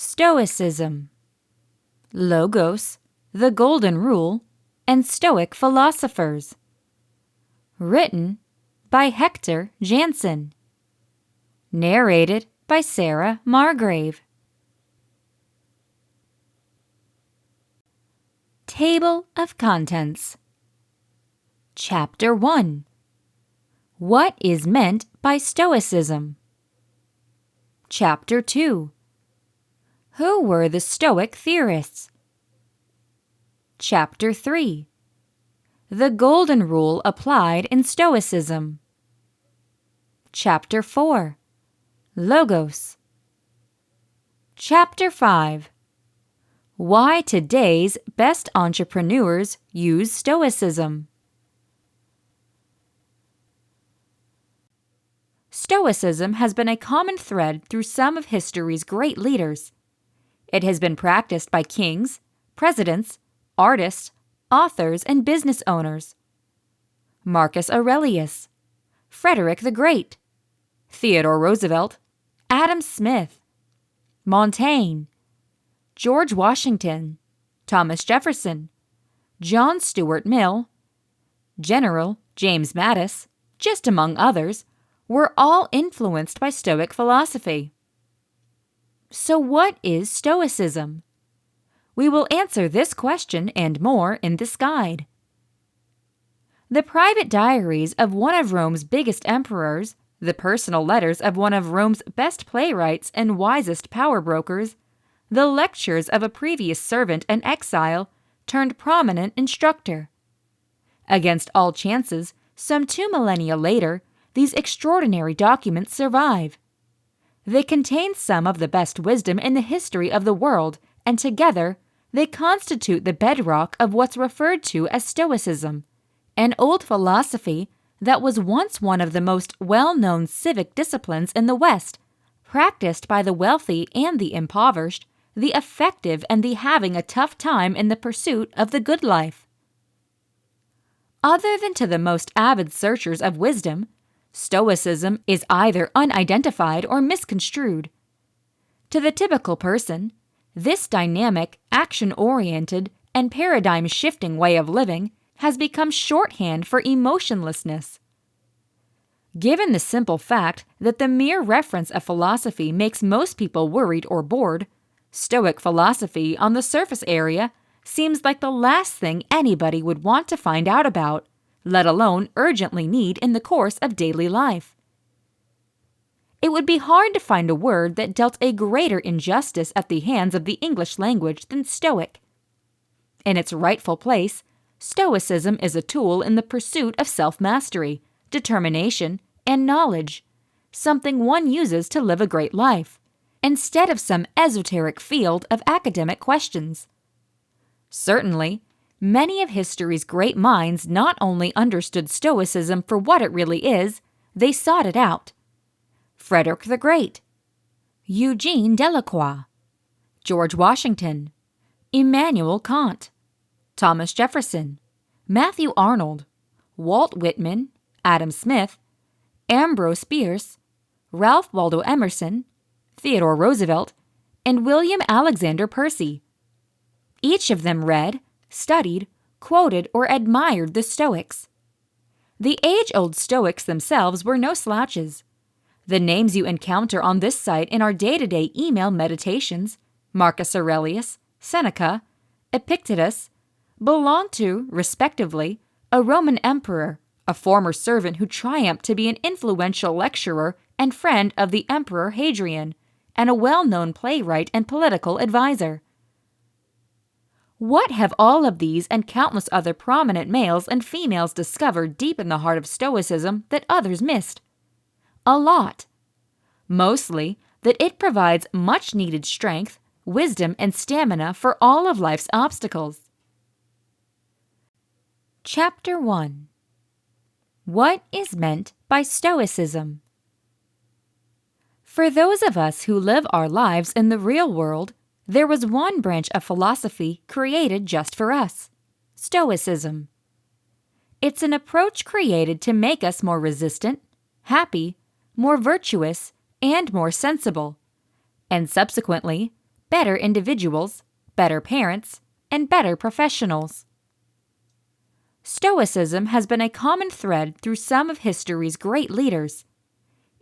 Stoicism, Logos, the Golden Rule, and Stoic Philosophers. Written by Hector Jansen. Narrated by Sarah Margrave. Table of Contents. Chapter 1. What is meant by Stoicism? Chapter 2. Who were the Stoic theorists? Chapter 3. The Golden Rule applied in Stoicism. Chapter 4. Logos. Chapter 5. Why today's best entrepreneurs use Stoicism. Stoicism has been a common thread through some of history's great leaders. It has been practiced by kings, presidents, artists, authors, and business owners. Marcus Aurelius, Frederick the Great, Theodore Roosevelt, Adam Smith, Montaigne, George Washington, Thomas Jefferson, John Stuart Mill, General James Mattis, just among others, were all influenced by Stoic philosophy. So what is Stoicism? We will answer this question and more in this guide. The private diaries of one of Rome's biggest emperors, the personal letters of one of Rome's best playwrights and wisest power brokers, the lectures of a previous servant and exile turned prominent instructor. Against all chances, some 2 millennia later, these extraordinary documents survive. They contain some of the best wisdom in the history of the world, and together, they constitute the bedrock of what's referred to as Stoicism, an old philosophy that was once one of the most well-known civic disciplines in the West, practiced by the wealthy and the impoverished, the effective and the having a tough time in the pursuit of the good life. Other than to the most avid searchers of wisdom, Stoicism is either unidentified or misconstrued. To the typical person, this dynamic, action-oriented, and paradigm-shifting way of living has become shorthand for emotionlessness. Given the simple fact that the mere reference of philosophy makes most people worried or bored, Stoic philosophy on the surface area seems like the last thing anybody would want to find out about, let alone urgently need in the course of daily life. It would be hard to find a word that dealt a greater injustice at the hands of the English language than Stoic. In its rightful place, Stoicism is a tool in the pursuit of self-mastery, determination, and knowledge, something one uses to live a great life, instead of some esoteric field of academic questions. Certainly, many of history's great minds not only understood Stoicism for what it really is, they sought it out. Frederick the Great, Eugene Delacroix, George Washington, Immanuel Kant, Thomas Jefferson, Matthew Arnold, Walt Whitman, Adam Smith, Ambrose Bierce, Ralph Waldo Emerson, Theodore Roosevelt, and William Alexander Percy. Each of them read, studied, quoted, or admired the Stoics. The age-old Stoics themselves were no slouches. The names you encounter on this site in our day-to-day email meditations, Marcus Aurelius, Seneca, Epictetus, belong to, respectively, a Roman emperor, a former servant who triumphed to be an influential lecturer and friend of the Emperor Hadrian, and a well-known playwright and political advisor. What have all of these and countless other prominent males and females discovered deep in the heart of Stoicism that others missed? A lot. Mostly that it provides much-needed strength, wisdom, and stamina for all of life's obstacles. Chapter 1. What is meant by Stoicism? For those of us who live our lives in the real world, there was one branch of philosophy created just for us, Stoicism. It's an approach created to make us more resistant, happy, more virtuous, and more sensible, and subsequently, better individuals, better parents, and better professionals. Stoicism has been a common thread through some of history's great leaders.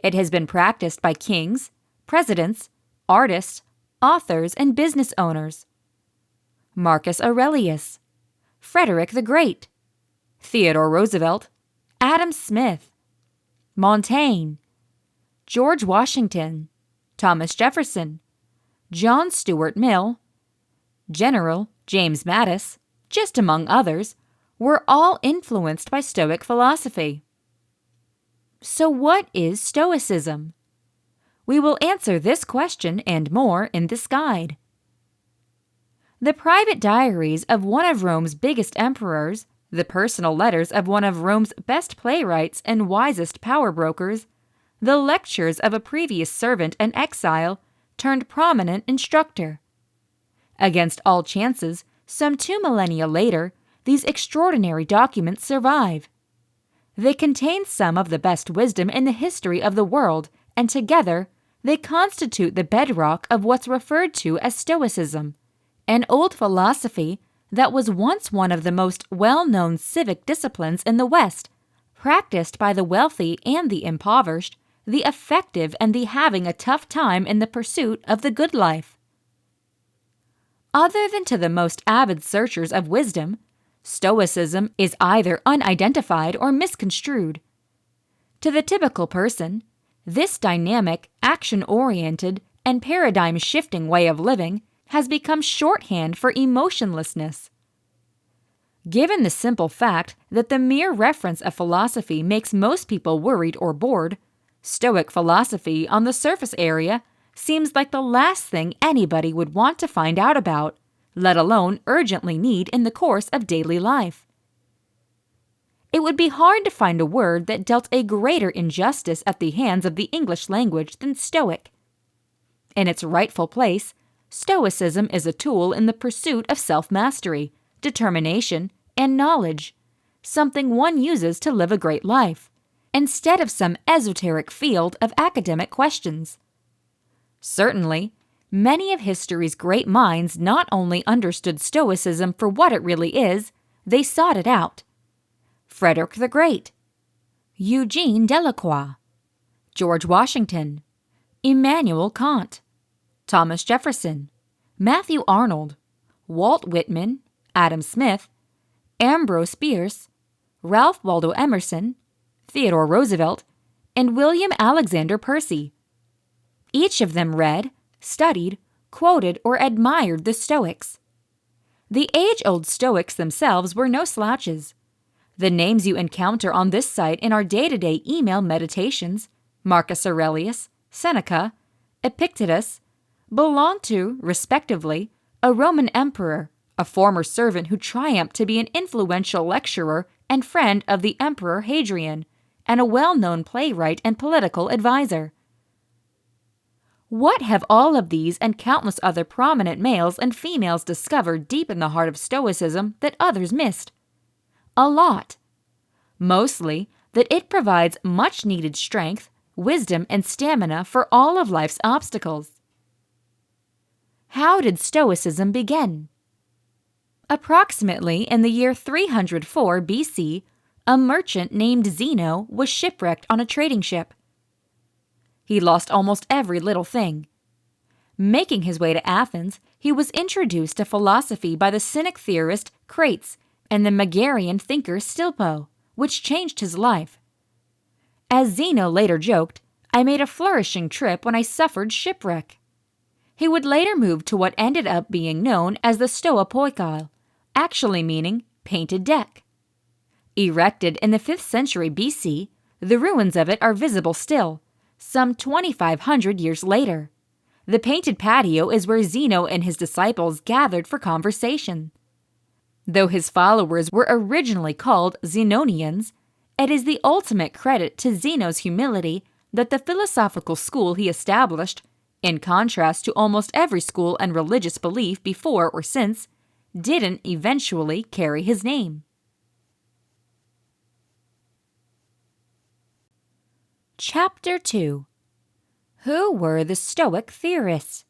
It has been practiced by kings, presidents, artists, authors, and business owners. Marcus Aurelius, Frederick the Great, Theodore Roosevelt, Adam Smith, Montaigne, George Washington, Thomas Jefferson, John Stuart Mill, General James Mattis, just among others, were all influenced by Stoic philosophy. So what is Stoicism? We will answer this question and more in this guide. The private diaries of one of Rome's biggest emperors, the personal letters of one of Rome's best playwrights and wisest power brokers, the lectures of a previous servant and exile turned prominent instructor. Against all chances, some 2 millennia later, these extraordinary documents survive. They contain some of the best wisdom in the history of the world, and together, they constitute the bedrock of what's referred to as Stoicism, an old philosophy that was once one of the most well-known civic disciplines in the West, practiced by the wealthy and the impoverished, the effective and the having a tough time in the pursuit of the good life. Other than to the most avid searchers of wisdom, Stoicism is either unidentified or misconstrued. To the typical person, this dynamic, action-oriented, and paradigm-shifting way of living has become shorthand for emotionlessness. Given the simple fact that the mere reference of philosophy makes most people worried or bored, Stoic philosophy on the surface area seems like the last thing anybody would want to find out about, let alone urgently need in the course of daily life. It would be hard to find a word that dealt a greater injustice at the hands of the English language than Stoic. In its rightful place, Stoicism is a tool in the pursuit of self-mastery, determination, and knowledge, something one uses to live a great life, instead of some esoteric field of academic questions. Certainly, many of history's great minds not only understood Stoicism for what it really is, they sought it out. Frederick the Great, Eugene Delacroix, George Washington, Immanuel Kant, Thomas Jefferson, Matthew Arnold, Walt Whitman, Adam Smith, Ambrose Bierce, Ralph Waldo Emerson, Theodore Roosevelt, and William Alexander Percy. Each of them read, studied, quoted, or admired the Stoics. The age-old Stoics themselves were no slouches. The names you encounter on this site in our day-to-day email meditations, Marcus Aurelius, Seneca, Epictetus, belong to, respectively, a Roman emperor, a former servant who triumphed to be an influential lecturer and friend of the Emperor Hadrian, and a well-known playwright and political advisor. What have all of these and countless other prominent males and females discovered deep in the heart of Stoicism that others missed? A lot. Mostly that it provides much-needed strength, wisdom, and stamina for all of life's obstacles. How did Stoicism begin? Approximately in the year 304 BC, a merchant named Zeno was shipwrecked on a trading ship. He lost almost every little thing. Making his way to Athens, he was introduced to philosophy by the Cynic theorist Crates and the Megarian thinker Stilpo, which changed his life. As Zeno later joked, "I made a flourishing trip when I suffered shipwreck." He would later move to what ended up being known as the Stoa Poikile, actually meaning painted deck. Erected in the 5th century BC, the ruins of it are visible still, some 2,500 years later. The painted patio is where Zeno and his disciples gathered for conversation. Though his followers were originally called Zenonians, it is the ultimate credit to Zeno's humility that the philosophical school he established, in contrast to almost every school and religious belief before or since, didn't eventually carry his name. Chapter 2. Who were the Stoic theorists?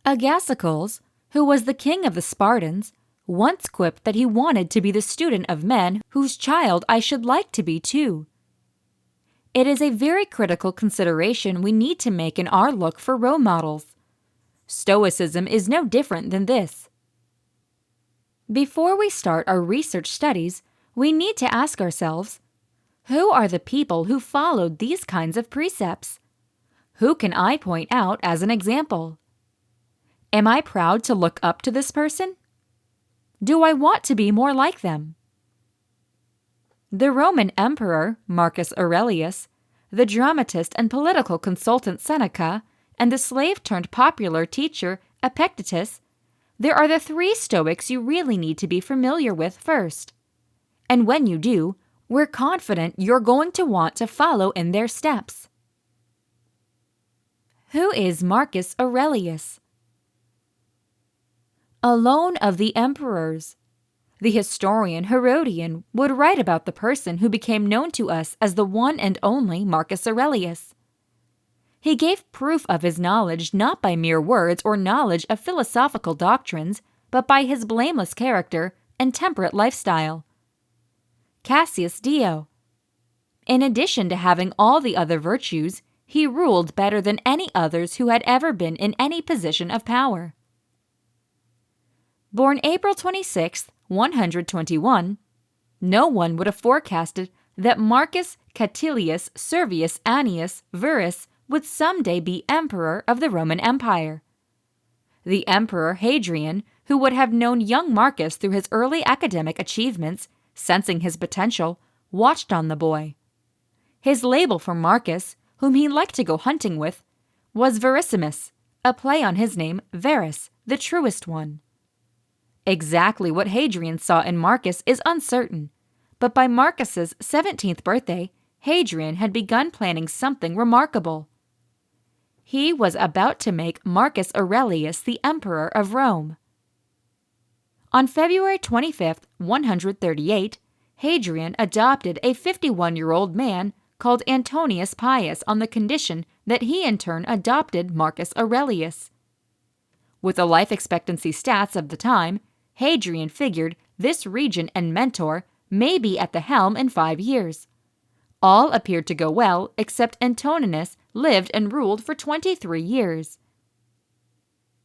Agasicles, who was the king of the Spartans, once quipped that he wanted to be the student of men whose child I should like to be too. It is a very critical consideration we need to make in our look for role models. Stoicism is no different than this. Before we start our research studies, we need to ask ourselves, who are the people who followed these kinds of precepts? Who can I point out as an example? Am I proud to look up to this person? Do I want to be more like them? The Roman Emperor, Marcus Aurelius, the dramatist and political consultant Seneca, and the slave-turned-popular teacher Epictetus, there are the three Stoics you really need to be familiar with first. And when you do, we're confident you're going to want to follow in their steps. Who is Marcus Aurelius? Alone of the emperors. The historian Herodian would write about the person who became known to us as the one and only Marcus Aurelius. He gave proof of his knowledge not by mere words or knowledge of philosophical doctrines, but by his blameless character and temperate lifestyle. Cassius Dio. In addition to having all the other virtues, he ruled better than any others who had ever been in any position of power. Born April 26, 121, no one would have forecasted that Marcus Catilius Servius Annius Verus would someday be emperor of the Roman Empire. The Emperor Hadrian, who would have known young Marcus through his early academic achievements, sensing his potential, watched on the boy. His label for Marcus, whom he liked to go hunting with, was Verissimus, a play on his name Verus, the truest one. Exactly what Hadrian saw in Marcus is uncertain, but by Marcus's 17th birthday, Hadrian had begun planning something remarkable. He was about to make Marcus Aurelius the emperor of Rome. On February 25, 138, Hadrian adopted a 51-year-old man called Antonius Pius on the condition that he in turn adopted Marcus Aurelius. With the life expectancy stats of the time, Hadrian figured this regent and mentor may be at the helm in 5 years. All appeared to go well, except Antoninus lived and ruled for 23 years.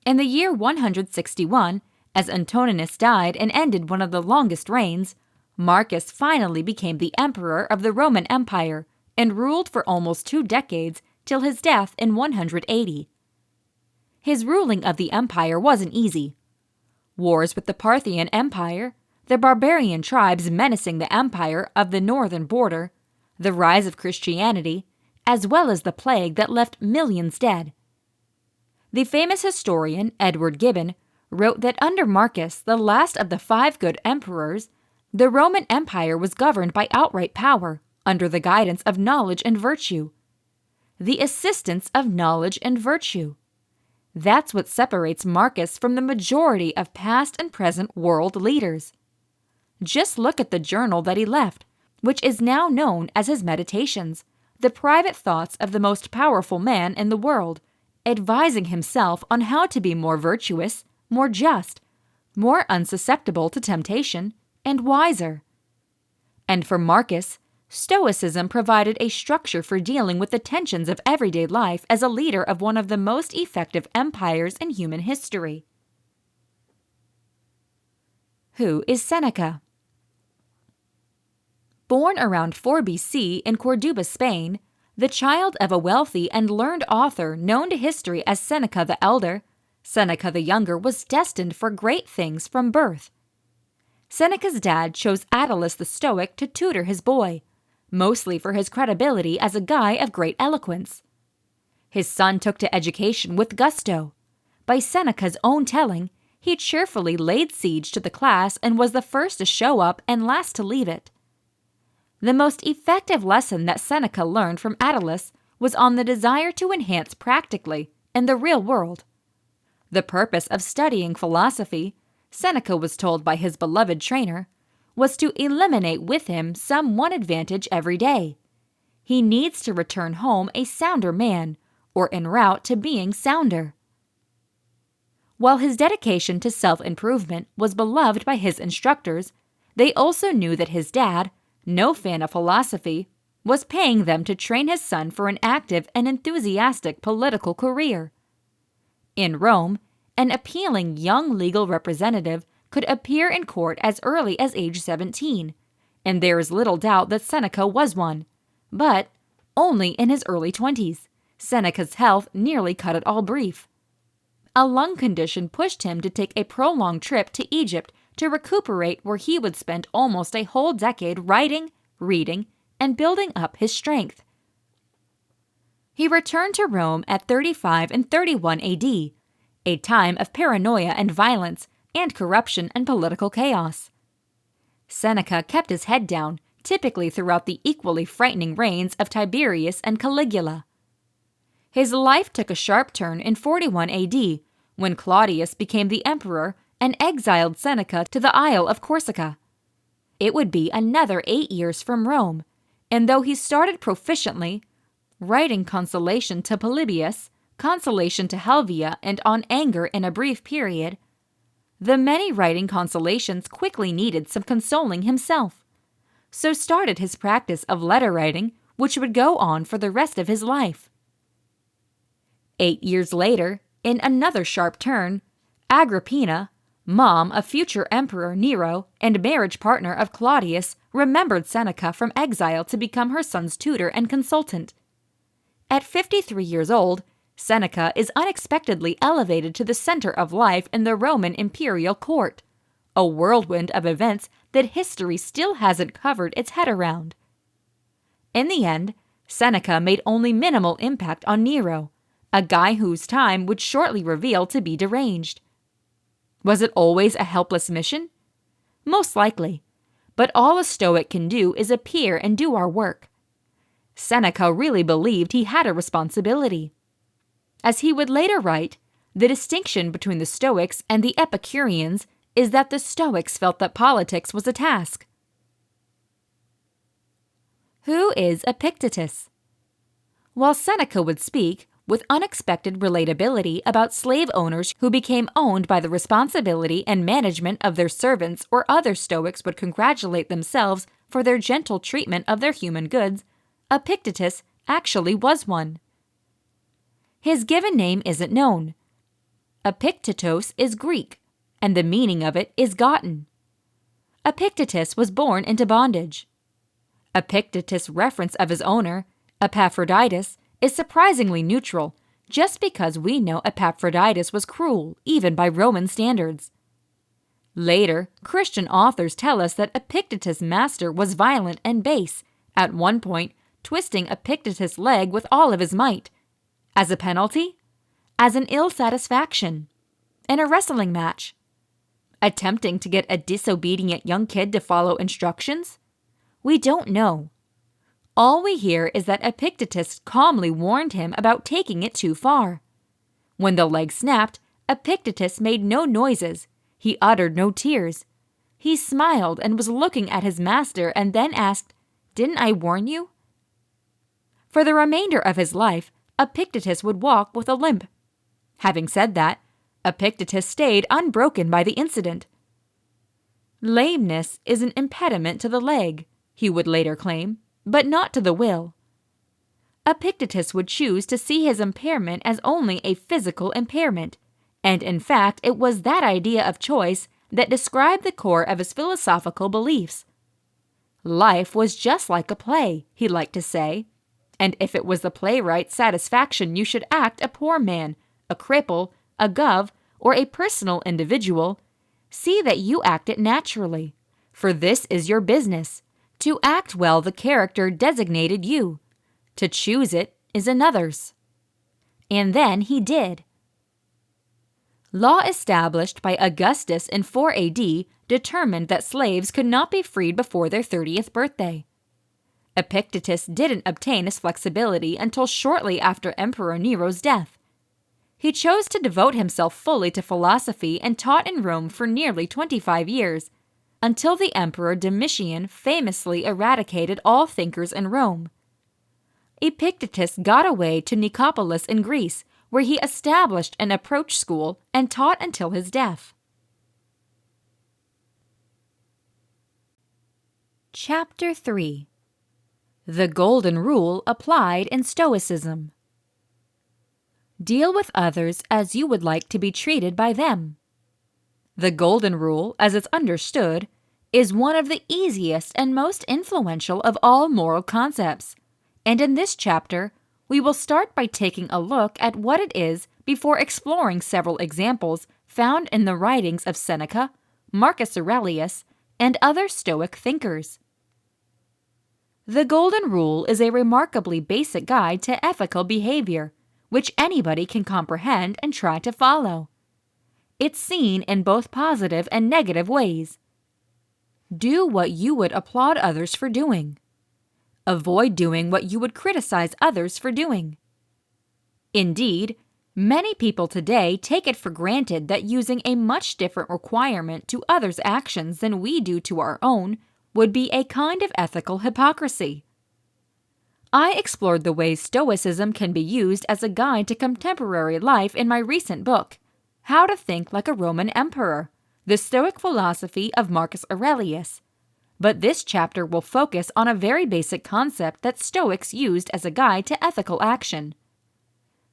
In the year 161, as Antoninus died and ended one of the longest reigns, Marcus finally became the emperor of the Roman Empire and ruled for almost 2 decades till his death in 180. His ruling of the empire wasn't easy. Wars with the Parthian Empire, the barbarian tribes menacing the empire of the northern border, the rise of Christianity, as well as the plague that left millions dead. The famous historian Edward Gibbon wrote that under Marcus, the last of the 5 good emperors, the Roman Empire was governed by outright power, under the guidance of knowledge and virtue. The assistance of knowledge and virtue. That's what separates Marcus from the majority of past and present world leaders. Just look at the journal that he left, which is now known as his Meditations, the private thoughts of the most powerful man in the world, advising himself on how to be more virtuous, more just, more unsusceptible to temptation, and wiser. And for Marcus, Stoicism provided a structure for dealing with the tensions of everyday life as a leader of one of the most effective empires in human history. Who is Seneca? Born around 4 BC in Corduba, Spain, the child of a wealthy and learned author known to history as Seneca the Elder, Seneca the Younger was destined for great things from birth. Seneca's dad chose Attalus the Stoic to tutor his boy, mostly for his credibility as a guy of great eloquence. His son took to education with gusto. By Seneca's own telling, he cheerfully laid siege to the class and was the first to show up and last to leave it. The most effective lesson that Seneca learned from Attalus was on the desire to enhance practically in the real world. The purpose of studying philosophy, Seneca was told by his beloved trainer, was to eliminate with him some one advantage every day. He needs to return home a sounder man, or en route to being sounder. While his dedication to self-improvement was beloved by his instructors, they also knew that his dad, no fan of philosophy, was paying them to train his son for an active and enthusiastic political career. In Rome, an appealing young legal representative could appear in court as early as age 17, and there is little doubt that Seneca was one, but only in his early 20s. Seneca's health nearly cut it all brief. A lung condition pushed him to take a prolonged trip to Egypt to recuperate, where he would spend almost a whole decade writing, reading, and building up his strength. He returned to Rome at 35 and 31 AD, a time of paranoia and violence and corruption and political chaos. Seneca kept his head down, typically throughout the equally frightening reigns of Tiberius and Caligula. His life took a sharp turn in 41 AD, when Claudius became the emperor and exiled Seneca to the Isle of Corsica. It would be another 8 years from Rome, and though he started proficiently, writing consolation to Polybius, consolation to Helvia, and on anger in a brief period, the many writing consolations quickly needed some consoling himself. So started his practice of letter writing, which would go on for the rest of his life. 8 years later, in another sharp turn, Agrippina, mom of future Emperor Nero and marriage partner of Claudius, remembered Seneca from exile to become her son's tutor and consultant. At 53 years old, Seneca is unexpectedly elevated to the center of life in the Roman imperial court, a whirlwind of events that history still hasn't covered its head around. In the end, Seneca made only minimal impact on Nero, a guy whose time would shortly reveal to be deranged. Was it always a helpless mission? Most likely, but all a Stoic can do is appear and do our work. Seneca really believed he had a responsibility. As he would later write, the distinction between the Stoics and the Epicureans is that the Stoics felt that politics was a task. Who is Epictetus? While Seneca would speak with unexpected relatability about slave owners who became owned by the responsibility and management of their servants, or other Stoics would congratulate themselves for their gentle treatment of their human goods, Epictetus actually was one. His given name isn't known. Epiktetos is Greek, and the meaning of it is gotten. Epictetus was born into bondage. Epictetus' reference of his owner, Epaphroditus, is surprisingly neutral, just because we know Epaphroditus was cruel, even by Roman standards. Later, Christian authors tell us that Epictetus' master was violent and base, at one point twisting Epictetus' leg with all of his might. As a penalty? As an ill satisfaction. In a wrestling match. Attempting to get a disobedient young kid to follow instructions? We don't know. All we hear is that Epictetus calmly warned him about taking it too far. When the leg snapped, Epictetus made no noises. He uttered no tears. He smiled and was looking at his master and then asked, "Didn't I warn you?" For the remainder of his life, Epictetus would walk with a limp. Having said that, Epictetus stayed unbroken by the incident. Lameness is an impediment to the leg, he would later claim, but not to the will. Epictetus would choose to see his impairment as only a physical impairment, and in fact it was that idea of choice that described the core of his philosophical beliefs. Life was just like a play, he liked to say, and if it was the playwright's satisfaction you should act a poor man, a cripple, a gov, or a personal individual, see that you act it naturally, for this is your business. To act well the character designated you. To choose it is another's. And then he did. Law established by Augustus in 4 AD determined that slaves could not be freed before their 30th birthday. Epictetus didn't obtain his flexibility until shortly after Emperor Nero's death. He chose to devote himself fully to philosophy and taught in Rome for nearly 25 years, until the Emperor Domitian famously eradicated all thinkers in Rome. Epictetus got away to Nicopolis in Greece, where he established an approach school and taught until his death. Chapter 3. The Golden Rule Applied in Stoicism. Deal with others as you would like to be treated by them. The Golden Rule, as it's understood, is one of the easiest and most influential of all moral concepts, and in this chapter, we will start by taking a look at what it is before exploring several examples found in the writings of Seneca, Marcus Aurelius, and other Stoic thinkers. The Golden Rule is a remarkably basic guide to ethical behavior, which anybody can comprehend and try to follow. It's seen in both positive and negative ways. Do what you would applaud others for doing. Avoid doing what you would criticize others for doing. Indeed, many people today take it for granted that using a much different requirement to others' actions than we do to our own would be a kind of ethical hypocrisy. I explored the ways Stoicism can be used as a guide to contemporary life in my recent book, How to Think Like a Roman Emperor, The Stoic Philosophy of Marcus Aurelius. But this chapter will focus on a very basic concept that Stoics used as a guide to ethical action.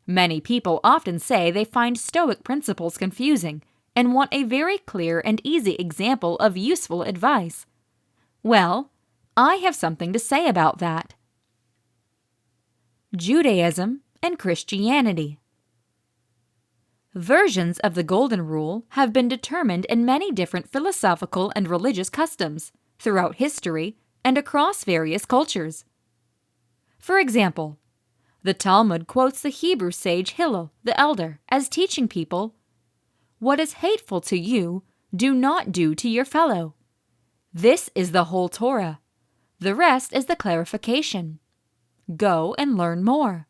Many people often say they find Stoic principles confusing and want a very clear and easy example of useful advice. Well, I have something to say about that. Judaism and Christianity. Versions of the Golden Rule have been determined in many different philosophical and religious customs throughout history and across various cultures. For example, the Talmud quotes the Hebrew sage Hillel the Elder as teaching people, "What is hateful to you, do not do to your fellow. This is the whole Torah. The rest is the clarification. Go and learn more."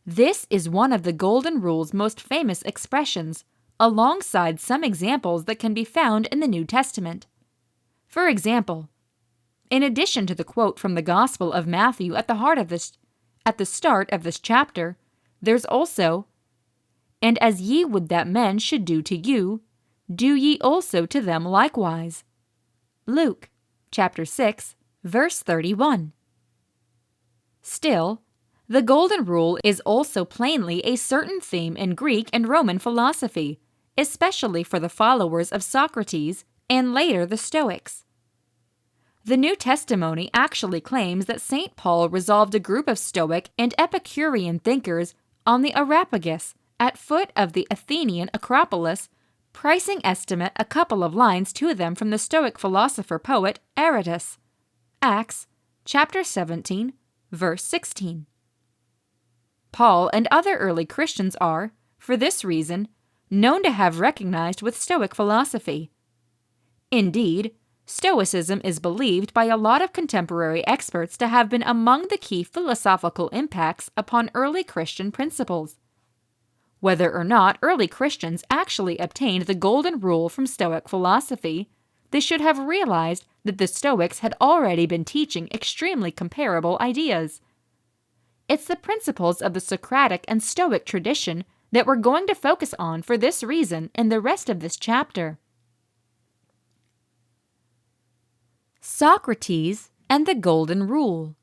This is one of the Golden Rule's most famous expressions, alongside some examples that can be found in the New Testament. For example, in addition to the quote from the Gospel of Matthew at the start of this chapter, there's also, "And as ye would that men should do to you, do ye also to them likewise." Luke, chapter 6, verse 31. Still, the Golden Rule is also plainly a certain theme in Greek and Roman philosophy, especially for the followers of Socrates and later the Stoics. The New Testimony actually claims that St. Paul resolved a group of Stoic and Epicurean thinkers on the Areopagus at foot of the Athenian Acropolis, pricing estimate a couple of lines to them from the Stoic philosopher-poet Aratus. Acts, chapter 17, verse 16. Paul and other early Christians are, for this reason, known to have recognized with Stoic philosophy. Indeed, Stoicism is believed by a lot of contemporary experts to have been among the key philosophical impacts upon early Christian principles. Whether or not early Christians actually obtained the Golden Rule from Stoic philosophy, they should have realized that the Stoics had already been teaching extremely comparable ideas. It's the principles of the Socratic and Stoic tradition that we're going to focus on for this reason in the rest of this chapter. Socrates and the Golden Rule.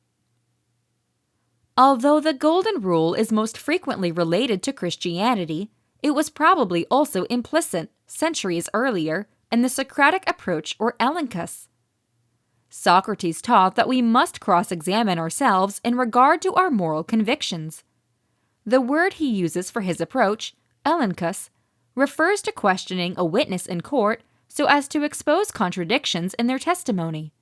Although the Golden Rule is most frequently related to Christianity, it was probably also implicit centuries earlier in the Socratic approach or elenchus. Socrates taught that we must cross-examine ourselves in regard to our moral convictions. The word he uses for his approach, elenchus, refers to questioning a witness in court so as to expose contradictions in their testimony.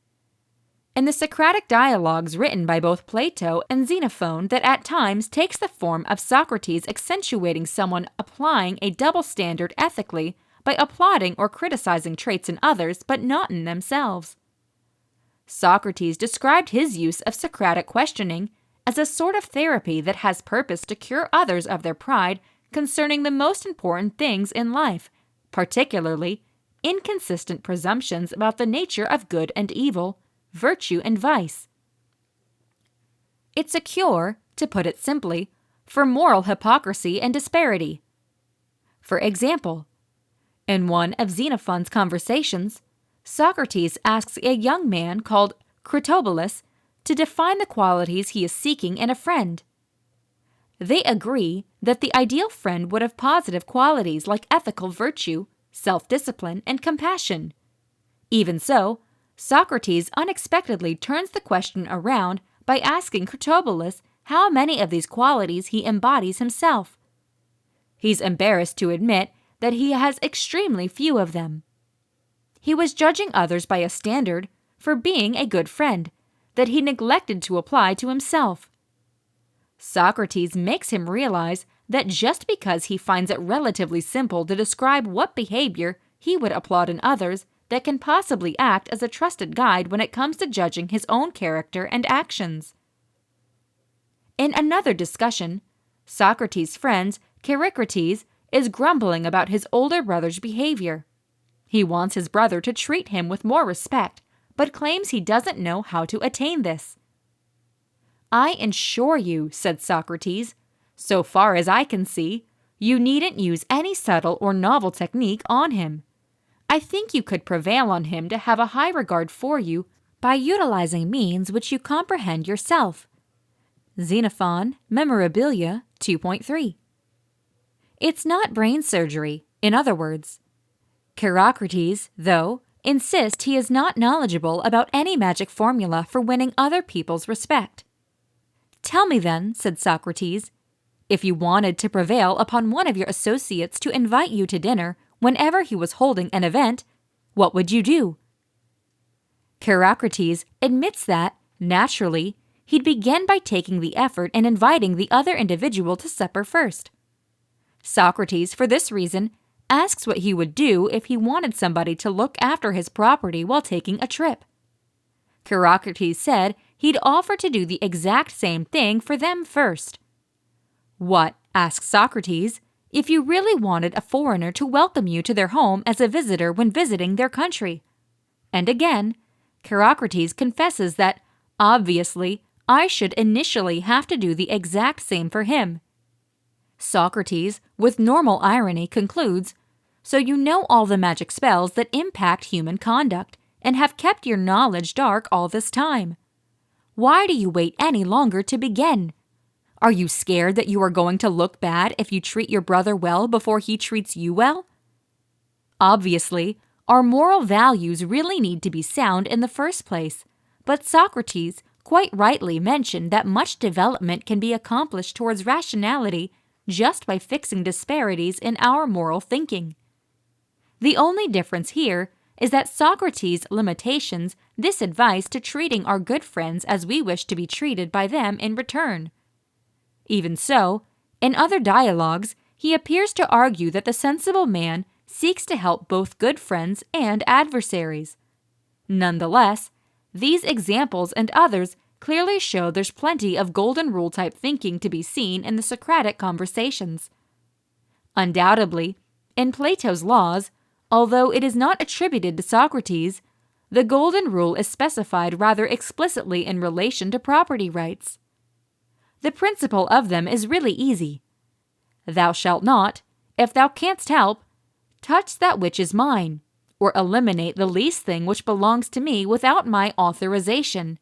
In the Socratic dialogues written by both Plato and Xenophon that at times takes the form of Socrates accentuating someone applying a double standard ethically by applauding or criticizing traits in others but not in themselves. Socrates described his use of Socratic questioning as a sort of therapy that has purpose to cure others of their pride concerning the most important things in life, particularly inconsistent presumptions about the nature of good and evil, virtue and vice. It's a cure, to put it simply, for moral hypocrisy and disparity. For example, in one of Xenophon's conversations, Socrates asks a young man called Critobulus to define the qualities he is seeking in a friend. They agree that the ideal friend would have positive qualities like ethical virtue, self-discipline, and compassion. Even so, Socrates unexpectedly turns the question around by asking Critobulus how many of these qualities he embodies himself. He's embarrassed to admit that he has extremely few of them. He was judging others by a standard for being a good friend that he neglected to apply to himself. Socrates makes him realize that just because he finds it relatively simple to describe what behavior he would applaud in others that can possibly act as a trusted guide when it comes to judging his own character and actions. In another discussion, Socrates' friend Charicrates is grumbling about his older brother's behavior. He wants his brother to treat him with more respect, but claims he doesn't know how to attain this. "I assure you," said Socrates, "so far as I can see, you needn't use any subtle or novel technique on him. I think you could prevail on him to have a high regard for you by utilizing means which you comprehend yourself." Xenophon, Memorabilia 2.3. It's not brain surgery, in other words. Charicrates, though, insists he is not knowledgeable about any magic formula for winning other people's respect. "Tell me then," said Socrates, "if you wanted to prevail upon one of your associates to invite you to dinner whenever he was holding an event, what would you do?" Charicrates admits that, naturally, he'd begin by taking the effort and inviting the other individual to supper first. Socrates, for this reason, asks what he would do if he wanted somebody to look after his property while taking a trip. Charicrates said he'd offer to do the exact same thing for them first. "What," asks Socrates, "if you really wanted a foreigner to welcome you to their home as a visitor when visiting their country?" And again, Charicrates confesses that, obviously, I should initially have to do the exact same for him. Socrates, with normal irony, concludes, "So you know all the magic spells that impact human conduct, and have kept your knowledge dark all this time. Why do you wait any longer to begin? Are you scared that you are going to look bad if you treat your brother well before he treats you well?" Obviously, our moral values really need to be sound in the first place, but Socrates quite rightly mentioned that much development can be accomplished towards rationality just by fixing disparities in our moral thinking. The only difference here is that Socrates' limitations this advice to treating our good friends as we wish to be treated by them in return. Even so, in other dialogues, he appears to argue that the sensible man seeks to help both good friends and adversaries. Nonetheless, these examples and others clearly show there's plenty of golden rule type thinking to be seen in the Socratic conversations. Undoubtedly, in Plato's Laws, although it is not attributed to Socrates, the golden rule is specified rather explicitly in relation to property rights. The principle of them is really easy. "Thou shalt not, if thou canst help, touch that which is mine, or eliminate the least thing which belongs to me without my authorization,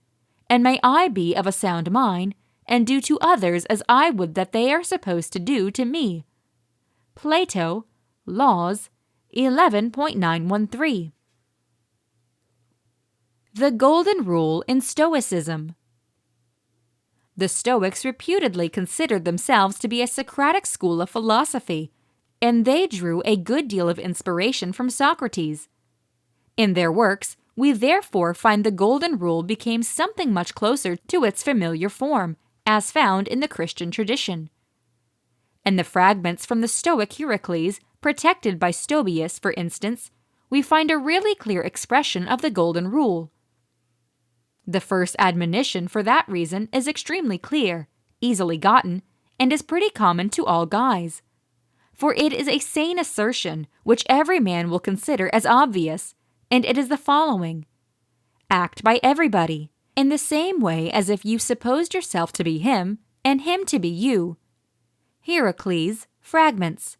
and may I be of a sound mind, and do to others as I would that they are supposed to do to me." Plato, Laws 11.913. The Golden Rule in Stoicism. The Stoics reputedly considered themselves to be a Socratic school of philosophy, and they drew a good deal of inspiration from Socrates. In their works, we therefore find the Golden Rule became something much closer to its familiar form, as found in the Christian tradition. In the fragments from the Stoic Heracles, protected by Stobaeus, for instance, we find a really clear expression of the Golden Rule. The first admonition, for that reason, is extremely clear, easily gotten, and is pretty common to all guys. For it is a sane assertion which every man will consider as obvious, and it is the following: act by everybody, in the same way as if you supposed yourself to be him, and him to be you. Heracles, Fragments.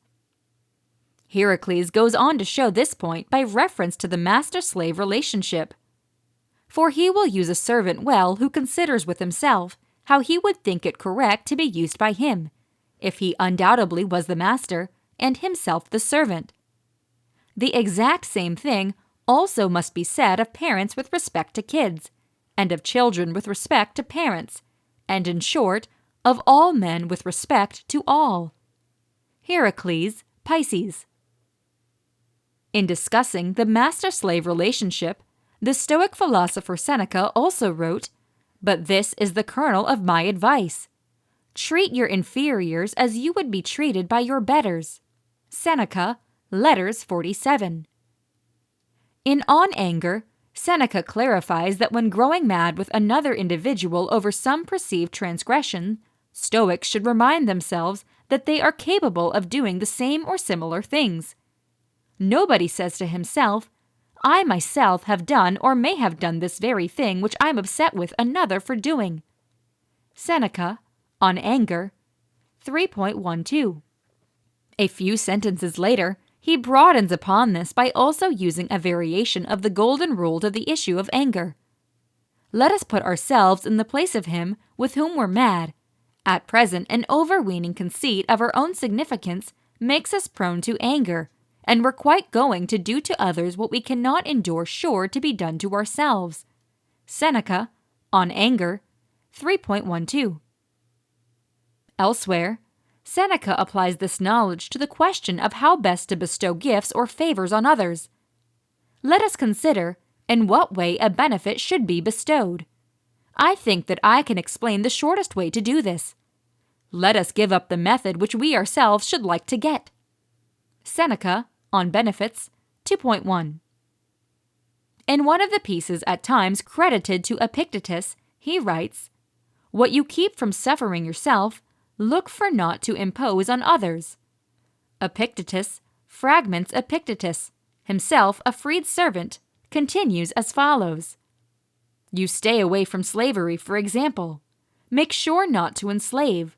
Heracles goes on to show this point by reference to the master-slave relationship. For he will use a servant well who considers with himself how he would think it correct to be used by him, if he undoubtedly was the master and himself the servant. The exact same thing also must be said of parents with respect to kids, and of children with respect to parents, and in short, of all men with respect to all. Heracles, Pisces. In discussing the master-slave relationship, the Stoic philosopher Seneca also wrote, "But this is the kernel of my advice. Treat your inferiors as you would be treated by your betters." Seneca, Letters 47. In On Anger, Seneca clarifies that when growing mad with another individual over some perceived transgression, Stoics should remind themselves that they are capable of doing the same or similar things. Nobody says to himself, "I myself have done or may have done this very thing which I'm upset with another for doing." Seneca, On Anger, 3.12. A few sentences later, he broadens upon this by also using a variation of the golden rule to the issue of anger. Let us put ourselves in the place of him with whom we're mad. At present, an overweening conceit of our own significance makes us prone to anger, and we're quite going to do to others what we cannot endure sure to be done to ourselves. Seneca, On Anger, 3.12. Elsewhere, Seneca applies this knowledge to the question of how best to bestow gifts or favors on others. Let us consider in what way a benefit should be bestowed. I think that I can explain the shortest way to do this. Let us give up the method which we ourselves should like to get. Seneca, On Benefits, 2.1. In one of the pieces at times credited to Epictetus, he writes, "What you keep from suffering yourself, look for not to impose on others." Epictetus, Fragments Epictetus, himself a freed servant, continues as follows. You stay away from slavery, for example. Make sure not to enslave.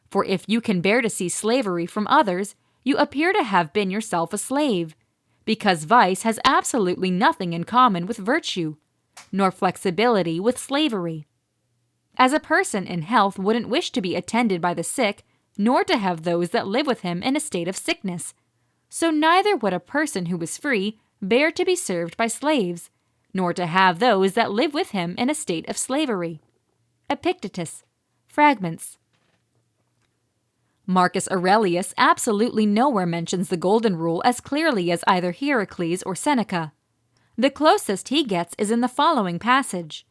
For if you can bear to see slavery from others, you appear to have been yourself a slave, because vice has absolutely nothing in common with virtue, nor flexibility with slavery. As a person in health wouldn't wish to be attended by the sick, nor to have those that live with him in a state of sickness, so neither would a person who is free bear to be served by slaves, nor to have those that live with him in a state of slavery. Epictetus, Fragments. Marcus Aurelius absolutely nowhere mentions the golden rule as clearly as either Heracles or Seneca. The closest he gets is in the following passage.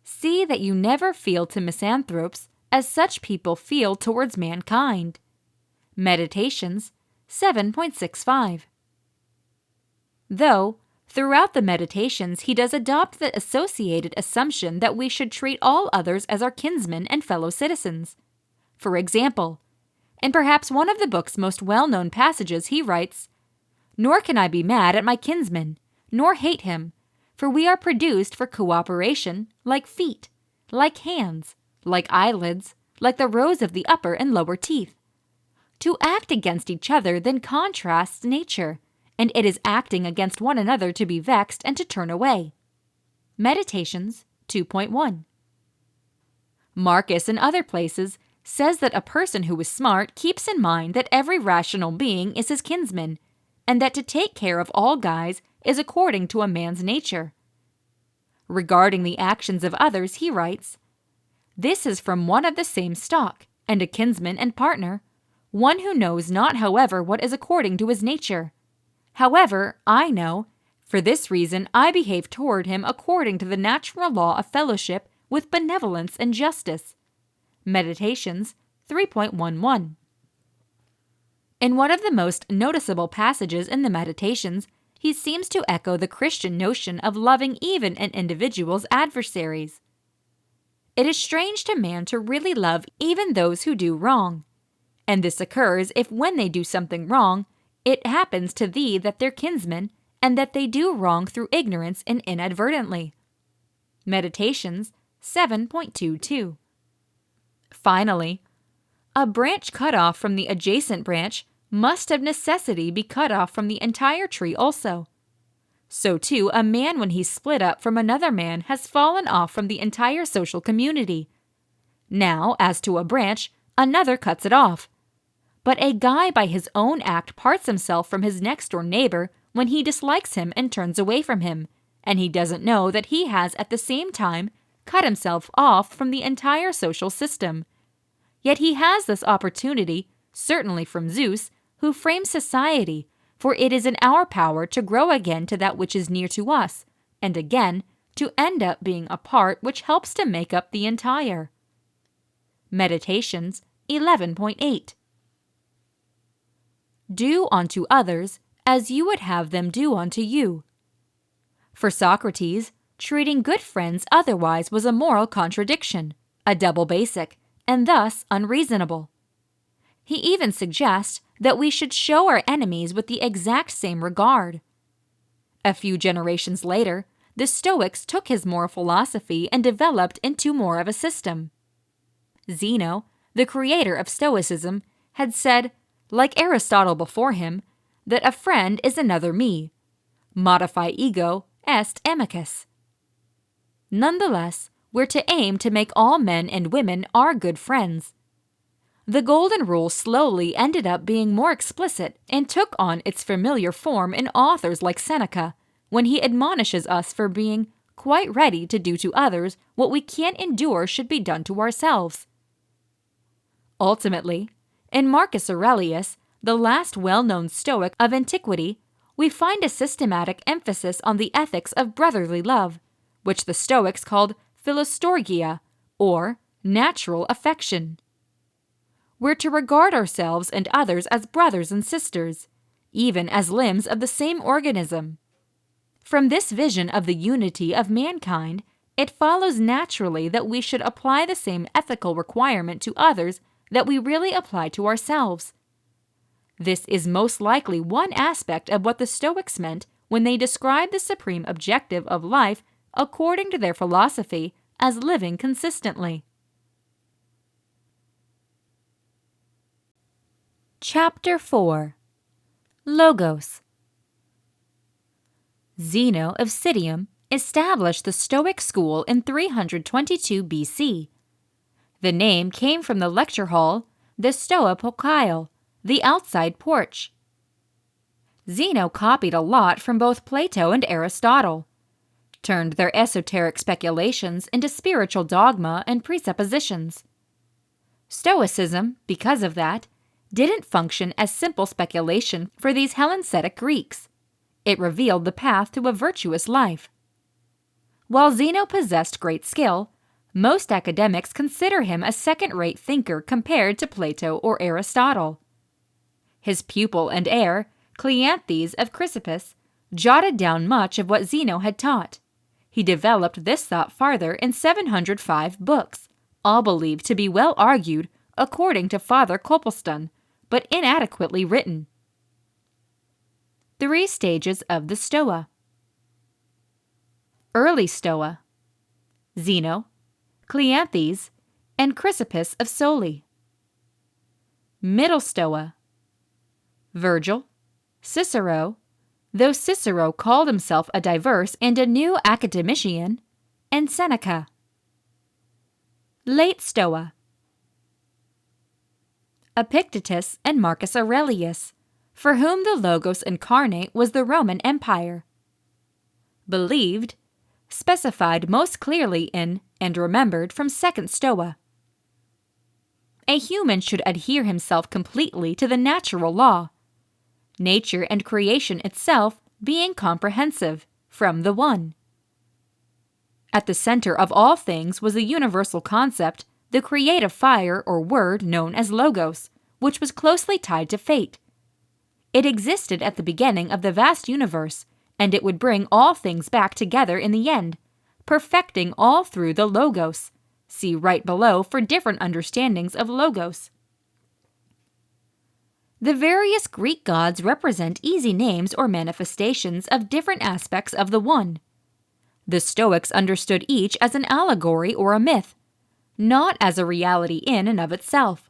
See that you never feel to misanthropes as such people feel towards mankind. Meditations, 7.65. Though, throughout the Meditations he does adopt the associated assumption that we should treat all others as our kinsmen and fellow citizens. For example, in perhaps one of the book's most well-known passages he writes, "Nor can I be mad at my kinsman, nor hate him, for we are produced for cooperation, like feet, like hands, like eyelids, like the rows of the upper and lower teeth. To act against each other then contrasts nature, and it is acting against one another to be vexed and to turn away." Meditations, 2.1. Marcus, in other places, says that a person who is smart keeps in mind that every rational being is his kinsman, and that to take care of all guys is according to a man's nature. Regarding the actions of others, he writes, "This is from one of the same stock, and a kinsman and partner, one who knows not, however, what is according to his nature. However, I know, for this reason I behave toward him according to the natural law of fellowship with benevolence and justice." Meditations, 3.11. In one of the most noticeable passages in the Meditations, he seems to echo the Christian notion of loving even an individual's adversaries. It is strange to man to really love even those who do wrong, and this occurs if when they do something wrong, it happens to thee that they're kinsmen, and that they do wrong through ignorance and inadvertently. Meditations, 7.22. Finally, a branch cut off from the adjacent branch must of necessity be cut off from the entire tree also. So too, a man when he's split up from another man has fallen off from the entire social community. Now, as to a branch, another cuts it off. But a guy by his own act parts himself from his next-door neighbor when he dislikes him and turns away from him, and he doesn't know that he has at the same time cut himself off from the entire social system. Yet he has this opportunity, certainly from Zeus, who frames society, for it is in our power to grow again to that which is near to us, and again to end up being a part which helps to make up the entire. Meditations 11.8. Do unto others as you would have them do unto you. For Socrates, treating good friends otherwise was a moral contradiction, a double basic, and thus unreasonable. He even suggests that we should show our enemies with the exact same regard. A few generations later, the Stoics took his moral philosophy and developed into more of a system. Zeno, the creator of Stoicism, had said, like Aristotle before him, that a friend is another me. Modify ego est amicus. Nonetheless, we're to aim to make all men and women our good friends. The Golden Rule slowly ended up being more explicit and took on its familiar form in authors like Seneca, when he admonishes us for being quite ready to do to others what we can't endure should be done to ourselves. Ultimately, in Marcus Aurelius, the last well-known Stoic of antiquity, we find a systematic emphasis on the ethics of brotherly love, which the Stoics called philostorgia, or natural affection. We're to regard ourselves and others as brothers and sisters, even as limbs of the same organism. From this vision of the unity of mankind, it follows naturally that we should apply the same ethical requirement to others that we really apply to ourselves. This is most likely one aspect of what the Stoics meant when they described the supreme objective of life according to their philosophy as living consistently. Chapter 4. Logos. Zeno of Citium established the Stoic school in 322 BC. The name came from the lecture hall, the Stoa Poikile, the outside porch. Zeno copied a lot from both Plato and Aristotle, turned their esoteric speculations into spiritual dogma and presuppositions. Stoicism, because of that, didn't function as simple speculation for these Hellenistic Greeks. It revealed the path to a virtuous life. While Zeno possessed great skill, most academics consider him a second-rate thinker compared to Plato or Aristotle. His pupil and heir, Cleanthes of Chrysippus, jotted down much of what Zeno had taught. He developed this thought farther in 705 books, all believed to be well argued according to Father Copleston, but inadequately written. 3 stages of the Stoa. Early Stoa: Zeno, Cleanthes, and Chrysippus of Soli. Middle Stoa: Virgil, Cicero, though Cicero called himself a diverse and a new academician, and Seneca. Late Stoa: Epictetus and Marcus Aurelius, for whom the Logos incarnate was the Roman Empire. Believed, specified most clearly in and remembered from Second Stoa. A human should adhere himself completely to the natural law, nature and creation itself being comprehensive from the one. At the center of all things was the universal concept, the creative fire or word known as Logos, which was closely tied to fate. It existed at the beginning of the vast universe, and it would bring all things back together in the end, perfecting all through the Logos. See right below for different understandings of Logos. The various Greek gods represent easy names or manifestations of different aspects of the one. The Stoics understood each as an allegory or a myth, not as a reality in and of itself.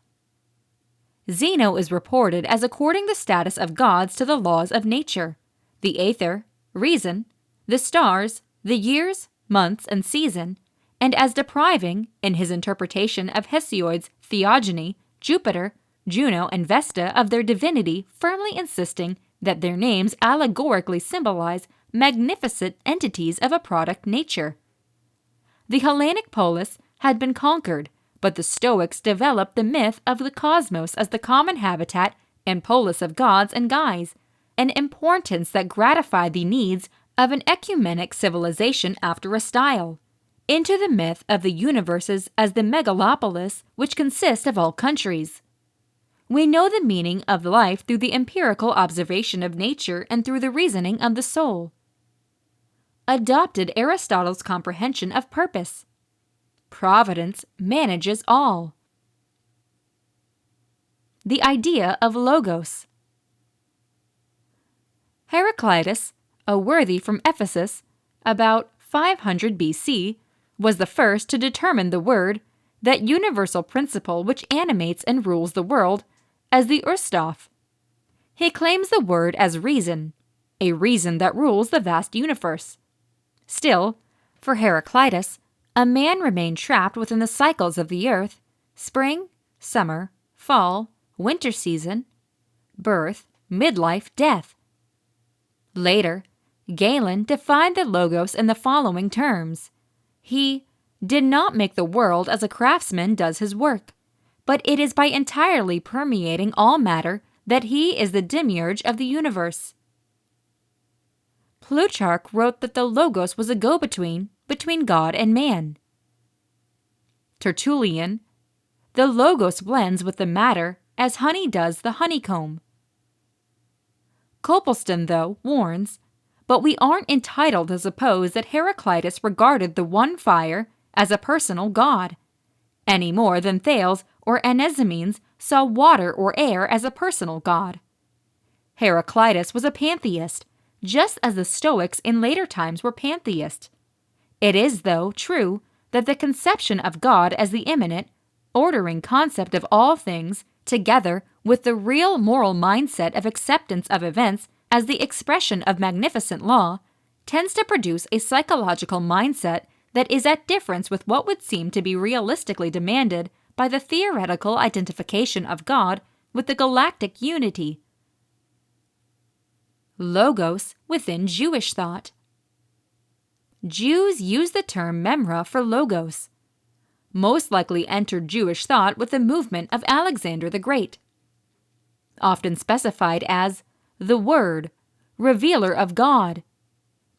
Zeno is reported as according the status of gods to the laws of nature, the aether, reason, the stars, the years, months, and season, and as depriving, in his interpretation of Hesiod's theogony, Jupiter, Juno, and Vesta of their divinity, firmly insisting that their names allegorically symbolize magnificent entities of a product nature. The Hellenic polis had been conquered, but the Stoics developed the myth of the cosmos as the common habitat and polis of gods and guys, an importance that gratified the needs of an ecumenic civilization after a style, into the myth of the universes as the megalopolis which consists of all countries. We know the meaning of life through the empirical observation of nature and through the reasoning of the soul. Adopted Aristotle's comprehension of purpose. Providence manages all. The idea of logos. Heraclitus, a worthy from Ephesus, about 500 BC, was the first to determine the word, that universal principle which animates and rules the world, as the Ustaf. He claims the word as reason, a reason that rules the vast universe. Still, for Heraclitus, a man remained trapped within the cycles of the earth, spring, summer, fall, winter season, birth, midlife, death. Later, Galen defined the logos in the following terms. He did not make the world as a craftsman does his work, but it is by entirely permeating all matter that he is the demiurge of the universe. Plutarch wrote that the logos was a go-between between God and man. Tertullian, the logos blends with the matter as honey does the honeycomb. Copleston, though, warns, but we aren't entitled to suppose that Heraclitus regarded the one fire as a personal god, any more than Thales or Anaximenes saw water or air as a personal god. Heraclitus was a pantheist, just as the Stoics in later times were pantheists. It is, though, true that the conception of God as the immanent, ordering concept of all things, together with the real moral mindset of acceptance of events as the expression of magnificent law, tends to produce a psychological mindset that is at difference with what would seem to be realistically demanded by the theoretical identification of God with the galactic unity. Logos within Jewish thought. Jews use the term memra for logos. Most likely entered Jewish thought with the movement of Alexander the Great. Often specified as the Word, revealer of God,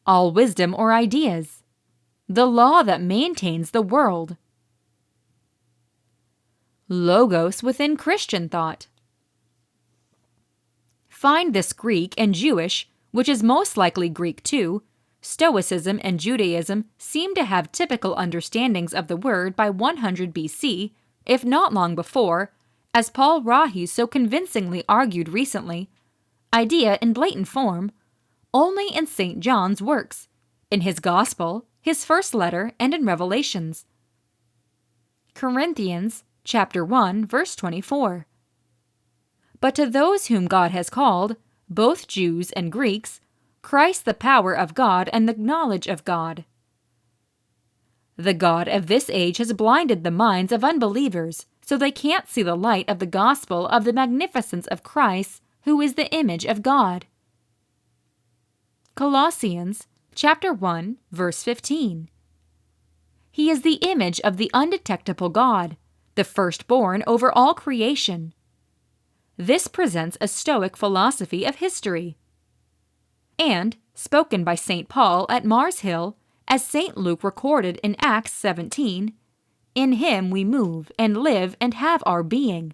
all wisdom or ideas, the law that maintains the world. Logos within Christian thought. Find this Greek and Jewish, which is most likely Greek too. Stoicism and Judaism seem to have typical understandings of the word by 100 BC, if not long before, as Paul Rahi so convincingly argued recently, idea in blatant form, only in St. John's works, in his Gospel, his first letter, and in Revelations. Corinthians chapter 1, verse 24. But to those whom God has called, both Jews and Greeks, Christ the power of God and the knowledge of God. The God of this age has blinded the minds of unbelievers, so they can't see the light of the gospel of the magnificence of Christ, who is the image of God. Colossians chapter 1, verse 15. He is the image of the undetectable God, the firstborn over all creation. This presents a Stoic philosophy of history. And, spoken by St. Paul at Mars Hill, as St. Luke recorded in Acts 17, in him we move and live and have our being.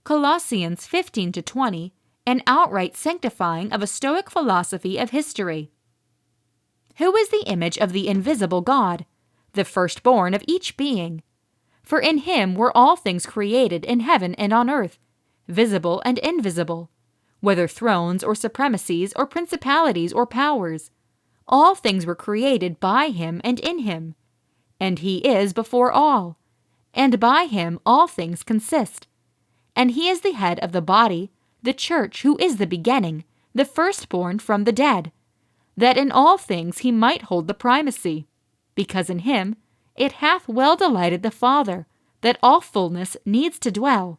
Colossians 15-20, an outright sanctifying of a Stoic philosophy of history. Who is the image of the invisible God, the firstborn of each being? For in him were all things created in heaven and on earth, visible and invisible, whether thrones or supremacies or principalities or powers. All things were created by him and in him. And he is before all, and by him all things consist. and he is the head of the body, the church, who is the beginning, the firstborn from the dead, that in all things he might hold the primacy, because in him it hath well delighted the Father, that all fullness needs to dwell,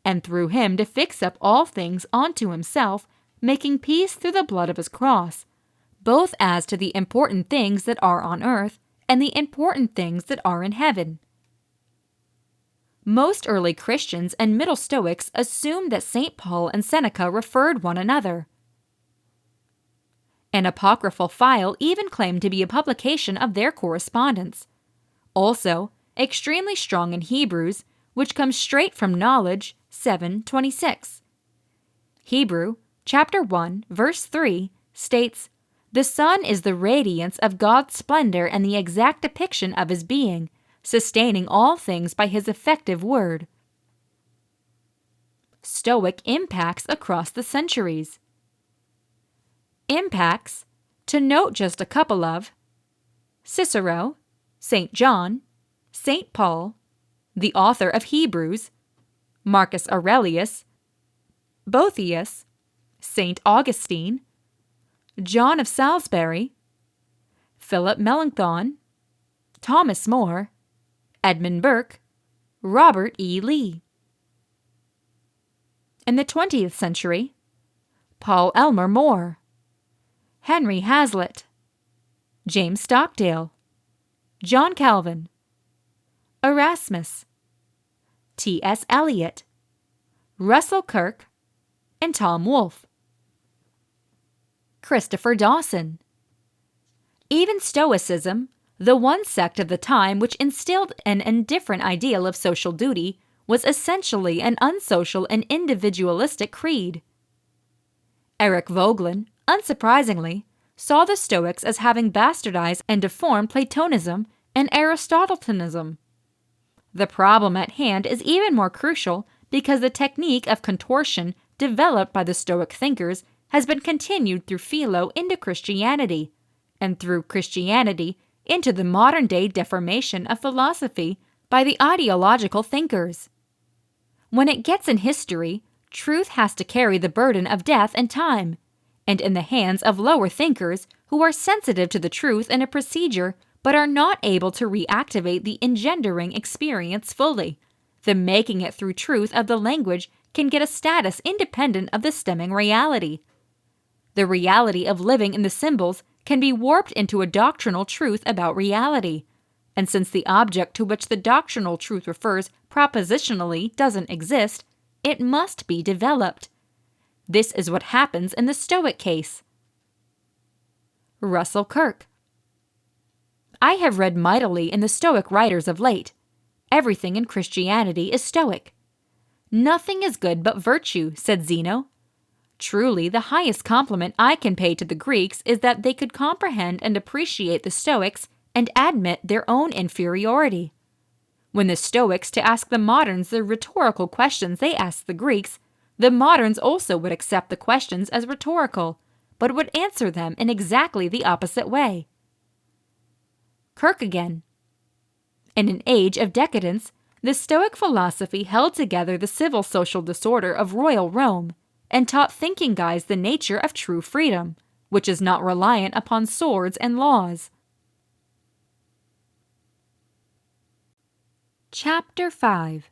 and through him to fix up all things unto himself, making peace through the blood of his cross, both as to the important things that are on earth and the important things that are in heaven. Most early Christians and Middle Stoics assumed that St. Paul and Seneca referred one another. An apocryphal file even claimed to be a publication of their correspondence. Also, extremely strong in Hebrews, which comes straight from Knowledge 7:26. Hebrew, chapter 1, verse 3, states, "The sun is the radiance of God's splendor and the exact depiction of his being, sustaining all things by his effective word." Stoic impacts across the centuries. Impacts, to note just a couple of: Cicero, St. John, St. Paul, the author of Hebrews, Marcus Aurelius, Boethius, St. Augustine, John of Salisbury, Philip Melanchthon, Thomas More, Edmund Burke, Robert E. Lee. In the 20th century, Paul Elmer More, Henry Hazlitt, James Stockdale, John Calvin, Erasmus, T.S. Eliot, Russell Kirk, and Tom Wolfe. Christopher Dawson. Even Stoicism, the one sect of the time which instilled an indifferent ideal of social duty, was essentially an unsocial and individualistic creed. Eric Voegelin, unsurprisingly, saw the Stoics as having bastardized and deformed Platonism and Aristotelianism. The problem at hand is even more crucial because the technique of contortion developed by the Stoic thinkers has been continued through Philo into Christianity, and through Christianity into the modern-day deformation of philosophy by the ideological thinkers. When it gets in history, truth has to carry the burden of death and time, and in the hands of lower thinkers who are sensitive to the truth in a procedure but are not able to reactivate the engendering experience fully, the making it through truth of the language can get a status independent of the stemming reality. The reality of living in the symbols can be warped into a doctrinal truth about reality, and since the object to which the doctrinal truth refers propositionally doesn't exist, it must be developed. This is what happens in the Stoic case. Russell Kirk. I have read mightily in the Stoic writers of late. Everything in Christianity is Stoic. Nothing is good but virtue, said Zeno. Truly, the highest compliment I can pay to the Greeks is that they could comprehend and appreciate the Stoics and admit their own inferiority. When the Stoics to ask the moderns the rhetorical questions they asked the Greeks, the moderns also would accept the questions as rhetorical, but would answer them in exactly the opposite way. Kirk again. In an age of decadence, the Stoic philosophy held together the civil social disorder of royal Rome and taught thinking guys the nature of true freedom, which is not reliant upon swords and laws. Chapter 5.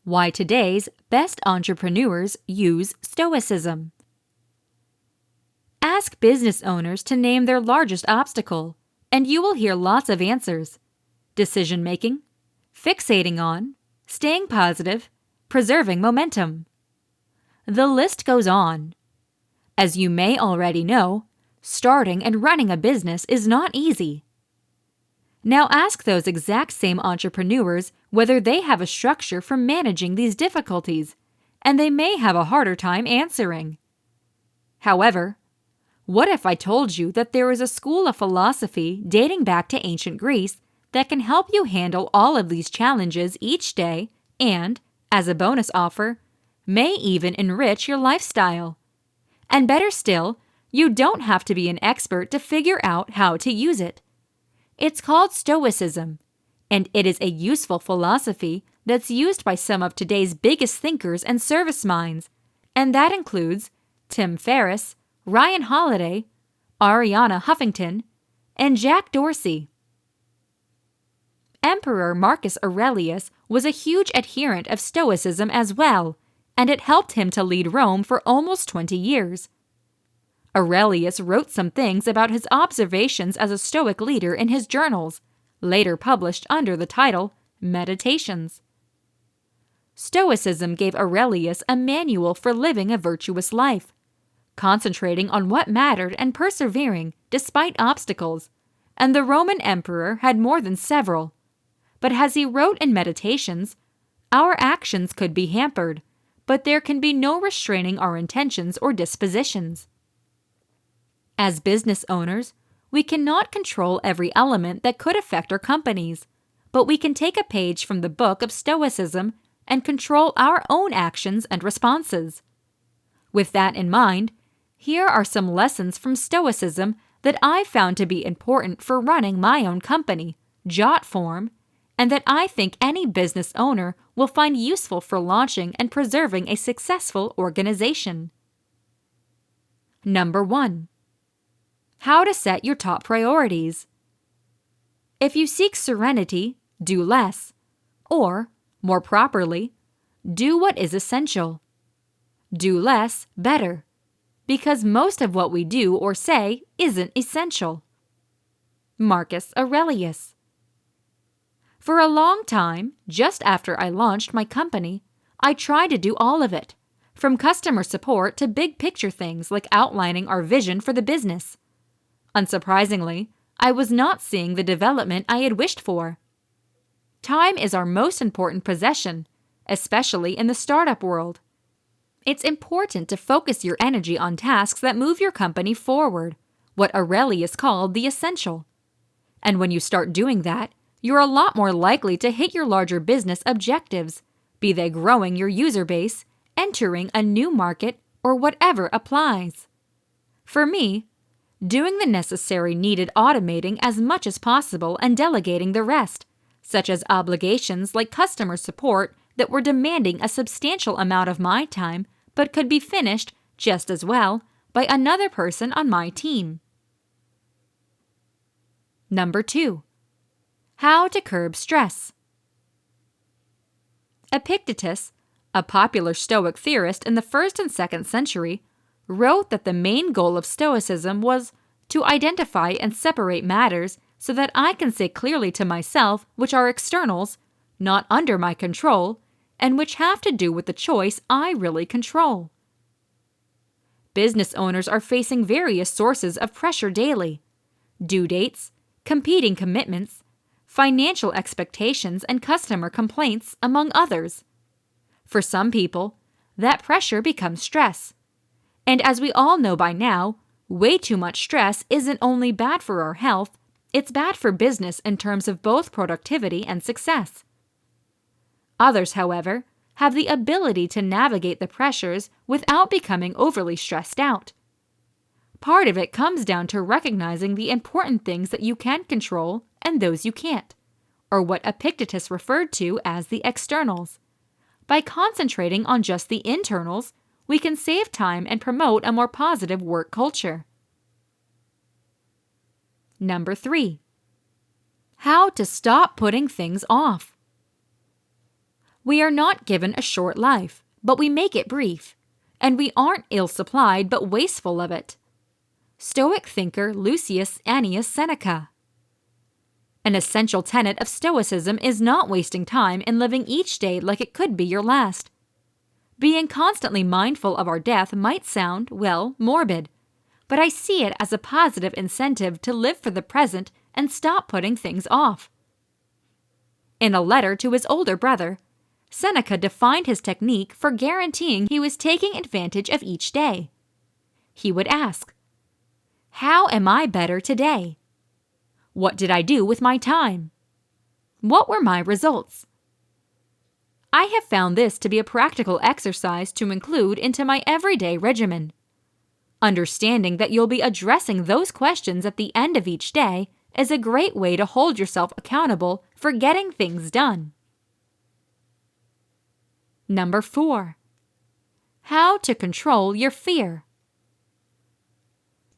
Why today's best entrepreneurs use Stoicism. Ask business owners to name their largest obstacle, and you will hear lots of answers. Decision-making, fixating on, staying positive, preserving momentum. The list goes on. As you may already know, starting and running a business is not easy. Now ask those exact same entrepreneurs whether they have a structure for managing these difficulties, and they may have a harder time answering. However, what if I told you that there is a school of philosophy dating back to ancient Greece that can help you handle all of these challenges each day and, as a bonus offer, may even enrich your lifestyle? And better still, you don't have to be an expert to figure out how to use it. It's called Stoicism, and it is a useful philosophy that's used by some of today's biggest thinkers and service minds, and that includes Tim Ferriss, Ryan Holiday, Arianna Huffington, and Jack Dorsey. Emperor Marcus Aurelius was a huge adherent of Stoicism as well, and it helped him to lead Rome for almost 20 years. Aurelius wrote some things about his observations as a Stoic leader in his journals, later published under the title Meditations. Stoicism gave Aurelius a manual for living a virtuous life, concentrating on what mattered and persevering despite obstacles, and the Roman emperor had more than several. But as he wrote in Meditations, our actions could be hampered, but there can be no restraining our intentions or dispositions. As business owners, we cannot control every element that could affect our companies, but we can take a page from the book of Stoicism and control our own actions and responses. With that in mind, here are some lessons from Stoicism that I found to be important for running my own company, Jotform, and that I think any business owner will find useful for launching and preserving a successful organization. Number 1. How to set your top priorities. If you seek serenity, do less. Or, more properly, do what is essential. Do less better, because most of what we do or say isn't essential. Marcus Aurelius. For a long time, just after I launched my company, I tried to do all of it, from customer support to big picture things like outlining our vision for the business. Unsurprisingly, I was not seeing the development I had wished for. Time is our most important possession, especially in the startup world. It's important to focus your energy on tasks that move your company forward, what Aurelius called the essential. And when you start doing that, you're a lot more likely to hit your larger business objectives, be they growing your user base, entering a new market, or whatever applies. For me, doing the necessary needed automating as much as possible and delegating the rest, such as obligations like customer support that were demanding a substantial amount of my time but could be finished just as well by another person on my team. Number 2. How to curb stress. Epictetus, a popular Stoic theorist in the 1st and 2nd century, wrote that the main goal of Stoicism was to identify and separate matters so that I can say clearly to myself which are externals, not under my control, and which have to do with the choice I really control. Business owners are facing various sources of pressure daily: due dates, competing commitments, financial expectations, and customer complaints, among others. For some people, that pressure becomes stress. And as we all know by now, way too much stress isn't only bad for our health, it's bad for business in terms of both productivity and success. Others, however, have the ability to navigate the pressures without becoming overly stressed out. Part of it comes down to recognizing the important things that you can control and those you can't, or what Epictetus referred to as the externals. By concentrating on just the internals, we can save time and promote a more positive work culture. Number 3. How to stop putting things off. We are not given a short life, but we make it brief, and we aren't ill-supplied but wasteful of it. Stoic thinker Lucius Annius Seneca. An essential tenet of Stoicism is not wasting time in living each day like it could be your last. Being constantly mindful of our death might sound, well, morbid, but I see it as a positive incentive to live for the present and stop putting things off. In a letter to his older brother, Seneca defined his technique for guaranteeing he was taking advantage of each day. He would ask, "How am I better today? What did I do with my time? What were my results?" I have found this to be a practical exercise to include into my everyday regimen. Understanding that you'll be addressing those questions at the end of each day is a great way to hold yourself accountable for getting things done. Number 4. How to control your fear.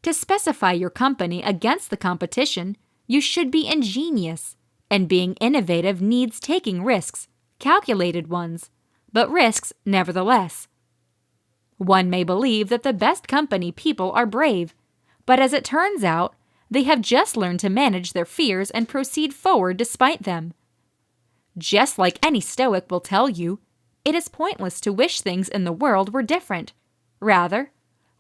To specify your company against the competition, you should be ingenious, and being innovative needs taking risks, calculated ones, but risks nevertheless. One may believe that the best company people are brave, but as it turns out, they have just learned to manage their fears and proceed forward despite them. Just like any Stoic will tell you, it is pointless to wish things in the world were different. Rather,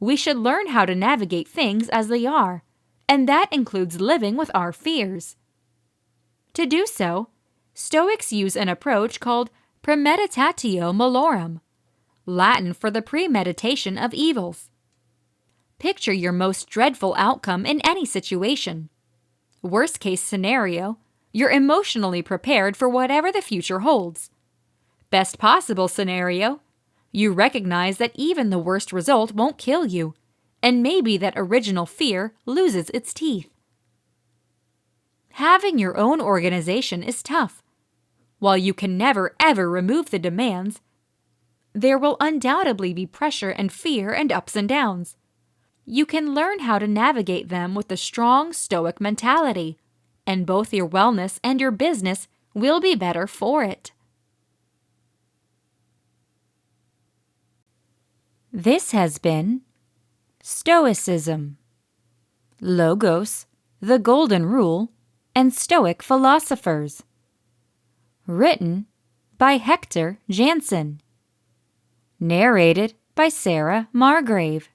we should learn how to navigate things as they are, and that includes living with our fears. To do so, Stoics use an approach called premeditatio malorum, Latin for the premeditation of evils. Picture your most dreadful outcome in any situation. Worst case scenario, you're emotionally prepared for whatever the future holds. Best possible scenario, you recognize that even the worst result won't kill you, and maybe that original fear loses its teeth. Having your own organization is tough. While you can never ever remove the demands, there will undoubtedly be pressure and fear and ups and downs. You can learn how to navigate them with a strong Stoic mentality, and both your wellness and your business will be better for it. This has been Stoicism, Logos, the Golden Rule, and Stoic Philosophers. Written by Hector Jansen. Narrated by Sarah Margrave.